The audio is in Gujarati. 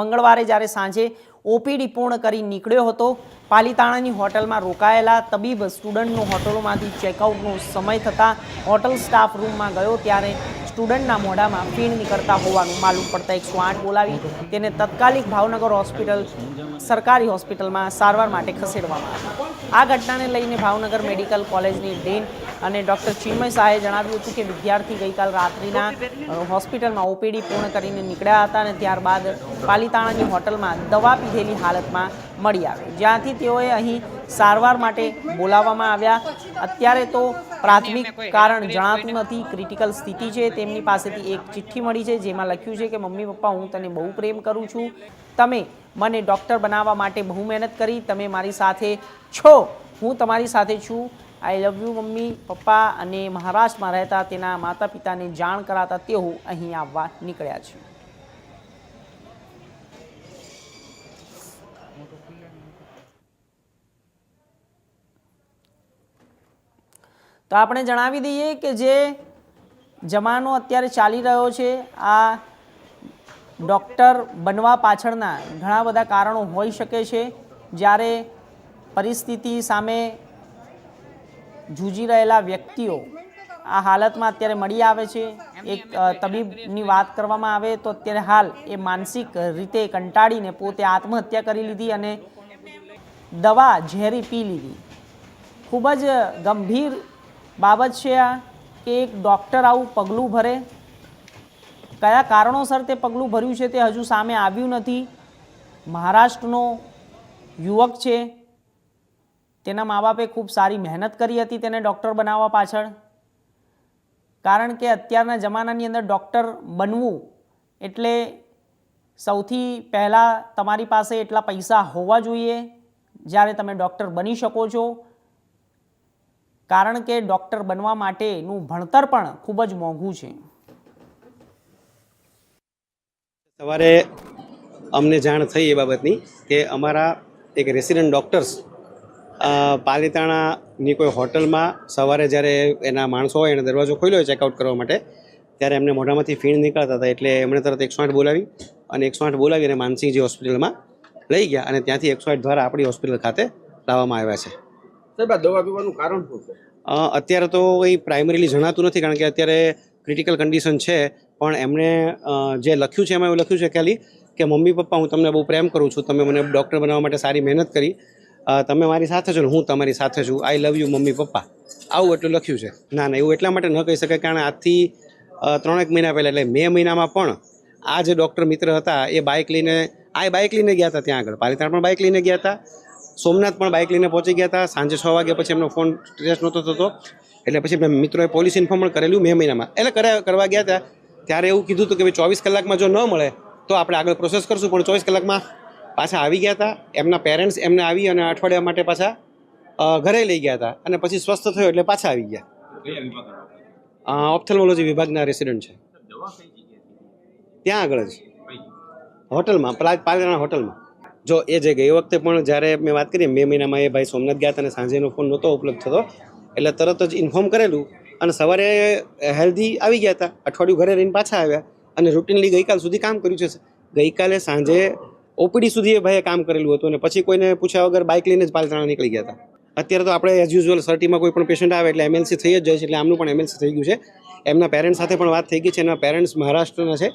મંગળવારે જ્યારે સાંજે ઓપીડી પૂર્ણ કરી નીકળ્યો હતો। પાલીતાણાની હોટલમાં રોકાયેલા તબીબ સ્ટુડન્ટનો હોટલોમાંથી ચેકઆઉટનો સમય થતાં હોટલ સ્ટાફ રૂમમાં ગયો ત્યારે સ્ટુડન્ટના મોઢામાં ફીણ નીકળતા હોવાનું માલુમ પડતા 108 બોલાવી તેને તાત્કાલિક ભાવનગર હોસ્પિટલ સરકારી હોસ્પિટલમાં સારવાર માટે ખસેડવામાં આવ્યો। આ ઘટનાને લઈને ભાવનગર મેડિકલ કોલેજની ડીન અને ડૉક્ટર ચિન્મય શાહે જણાવ્યું હતું કે વિદ્યાર્થી ગઈકાલ રાત્રિના હોસ્પિટલમાં ઓપીડી પૂર્ણ કરીને નીકળ્યા હતા અને ત્યારબાદ પાલીતાણાની હોટલમાં દવા પીધેલી હાલતમાં મળી આવ્યો, જ્યાંથી તેઓએ અહીં સારવાર માટે બોલાવવામાં આવ્યા। અત્યારે તો પ્રાથમિક કારણ જણાતું નથી, ક્રિટિકલ સ્થિતિ છે। તેમની પાસેથી એક ચિઠ્ઠી મળી છે જેમાં લખ્યું છે કે મમ્મી પપ્પા, હું તને બહુ પ્રેમ કરું છું, તમે મને ડૉક્ટર બનાવવા માટે બહુ મહેનત કરી, તમે મારી સાથે છો, હું તમારી સાથે છું, આઈ લવ યુ મમ્મી પપ્પા। અને મહારાષ્ટ્રમાં રહેતા તેના માતા પિતાને જાણ કરાતા તેઓ અહીં આવવા નીકળ્યા છે। તો આપણે જણાવી દઈએ કે જે જમાનો અત્યારે ચાલી રહ્યો છે, આ ડૉક્ટર બનવા પાછળના ઘણા બધા કારણો હોઈ શકે છે। જ્યારે પરિસ્થિતિ સામે જૂજી રહેલા વ્યક્તિઓ આ હાલતમાં અત્યારે મળી આવે છે। એક તબીબની વાત કરવામાં આવે તો અત્યારે હાલ એ માનસિક રીતે કંટાળીને પોતે આત્મહત્યા કરી લીધી અને દવા ઝેરી પી લીધી। ખૂબ જ ગંભીર બાબત છે આ કે એક ડૉક્ટર આવું પગલું ભરે। કયા કારણોસર તે પગલું ભર્યું છે તે હજુ સામે આવ્યું નથી। મહારાષ્ટ્રનો યુવક છે, તેના મા બાપે ખૂબ સારી મહેનત કરી હતી તેને ડૉક્ટર બનાવવા પાછળ, કારણ કે અત્યારના જમાનાની અંદર ડૉક્ટર બનવું એટલે સૌથી પહેલાં તમારી પાસે એટલા પૈસા હોવા જોઈએ જ્યારે તમે ડૉક્ટર બની શકો છો, કારણ કે ડૉક્ટર બનવા માટેનું ભણતર પણ ખૂબ જ મોંઘું છે। સવારે અમને જાણ થઈ એ બાબતની કે અમારા એક રેસિડન્ટ ડૉક્ટર્સ પાલીતાણાની કોઈ હોટલમાં સવારે જ્યારે એના માણસો હોય એને દરવાજો ખોલ્યો ચેકઆઉટ કરવા માટે, ત્યારે એમને મોઢામાંથી ફીણ નીકળતા હતા એટલે એમણે તરત 108 બોલાવી અને 108 બોલાવીને માનસિંહજી હોસ્પિટલમાં લઈ ગયા અને ત્યાંથી 108 દ્વારા આપણી હોસ્પિટલ ખાતે લાવવામાં આવ્યા છે। સાહેબ, આ દવા પીવાનું કારણ શું છે? અત્યારે તો કંઈ પ્રાઇમરીલી જણાતું નથી, કારણ કે અત્યારે ક્રિટિકલ કન્ડિશન છે, પણ એમણે જે લખ્યું છે એમાં એવું લખ્યું છે ખાલી કે મમ્મી પપ્પા, હું તમને બહુ પ્રેમ કરું છું, તમે મને ડૉક્ટર બનાવવા માટે સારી મહેનત કરી, તમે મારી સાથે છો ને હું તમારી સાથે છું, આઈ લવ યુ મમ્મી પપ્પા, આવું એટલું લખ્યું છે। ના ના, એવું એટલા માટે ન કહી શકાય કારણ આજથી 3 મહિના પહેલાં એટલે મે મહિનામાં પણ આ જે ડૉક્ટર મિત્ર હતા એ બાઇક લઈને ગયા હતા, ત્યાં આગળ પાલીતાણા પણ બાઇક લઈને ગયા હતા, સોમનાથ પણ બાઇક લઈને પહોંચી ગયા હતા। સાંજે 6 વાગ્યા પછી એમનો ફોન ટ્રેસ નહોતો થતો એટલે પછી મિત્રોએ પોલીસ ઇન્ફોર્મ પણ કરેલું મે મહિનામાં, એટલે કરવા ગયા હતા ત્યારે એવું કીધું હતું કે ભાઈ 24 કલાકમાં જો ન મળે તો આપણે આગળ પ્રોસેસ કરશું, પણ 24 કલાકમાં પાછા આવી ગયા હતા। એમના પેરેન્ટ્સ એમને આવી અને અઠવાડિયા માટે પાછા ઘરે લઈ ગયા હતા અને પછી સ્વસ્થ થયો એટલે પાછા આવી ગયા। ઓપ્થેલ્મોલોજી વિભાગના રેસિડન્ટ છે, ત્યાં આગળ જ હોટલમાં, પાલીતાણા હોટલમાં। જો એ જે ગઈ વખતે પણ જ્યારે મેં વાત કરી મે મહિનામાં એ ભાઈ સોમનાથ ગયા હતા અને સાંજે એનો ફોન નહોતો ઉપલબ્ધ થતો એટલે તરત જ ઇન્ફોર્મ કરેલું અને સવારે હેલ્ધી આવી ગયા હતા, અઠવાડિયું ઘરે રહીને પાછા આવ્યા અને રૂટીનલી ગઈકાલ સુધી કામ કર્યું છે। ગઈકાલે સાંજે ઓપીડી સુધી એ ભાઈએ કામ કરેલું હતું અને પછી કોઈને પૂછ્યા વગર બાઇક લઈને જ પાલીતાણા નીકળી ગયા હતા। અત્યારે તો આપણે એઝ યુઝ્યુઅલ સર્ટીમાં કોઈ પણ પેશન્ટ આવે એટલે એમએલસી થઈ જ જાય છે, એટલે આમનું પણ એમએલસી થઈ ગયું છે। એમના પેરેન્ટ્સ સાથે પણ વાત થઈ ગઈ છે, એમના પેરેન્ટ્સ મહારાષ્ટ્રના છે